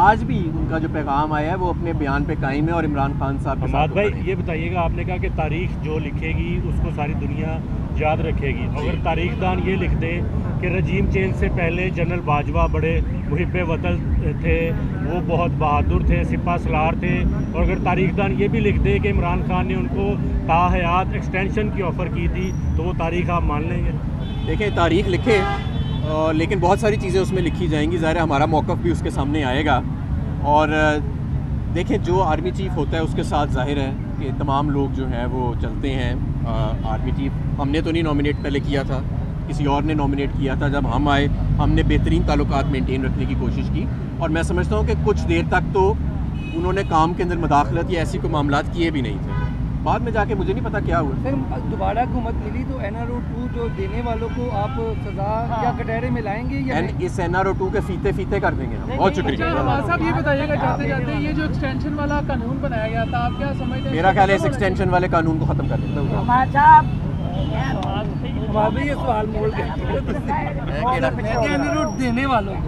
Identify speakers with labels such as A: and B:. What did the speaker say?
A: आज भी उनका जो पैगाम आया है वो अपने बयान पे कायम है और इमरान खान साहब के साथ
B: भाई ये बताइएगा, आपने कहा कि तारीख जो लिखेगी उसको सारी दुनिया याद रखेगी। अगर तारीखदान ये लिख दे कि रजीम चेंज से पहले जनरल बाजवा बड़े मुहिब वतन थे, वो बहुत बहादुर थे, सिपा सलार थे, और अगर तारीखदान ये भी लिख दे कि इमरान खान ने उनको ताहयात एक्सटेंशन की ऑफ़र की थी, तो वो तारीख आप मान लेंगे?
A: देखें, तारीख लिखे लेकिन बहुत सारी चीज़ें उसमें लिखी जाएंगी। ज़ाहिर है हमारा मौक़िफ़ भी उसके सामने आएगा। और देखें, जो आर्मी चीफ़ होता है उसके साथ ज़ाहिर है कि तमाम लोग जो हैं वो चलते हैं। आर्मी चीफ़ हमने तो नहीं नॉमिनेट पहले किया था, किसी और ने नॉमिनेट किया था। जब हम आए हमने बेहतरीन ताल्लुकात मेंटेन रखने की कोशिश की, और मैं समझता हूँ कि कुछ देर तक तो उन्होंने काम के अंदर मुदाखलत या ऐसी कोई मामलात किए भी नहीं थे। बाद में जाके मुझे नहीं पता क्या हुआ।
C: सर, दोबारा हुकूमत मिली तो NRO 2 जो देने वालों को आप सज़ा या कटहरे में लाएंगे या
A: इस NRO 2 के फीते कर देंगे हम। बहुत शुक्रिया।
D: साहब ये बताइएगा, जाते जाते ये जो एक्सटेंशन वाला कानून बनाया गया था, आप क्या समझते हैं?
A: मेरा ख्याल है इस एक्सटेंशन वाले कानून को ख़त्म कर देता हूँ।
C: हमारे ये सवाल मोड़ गए देने वालों को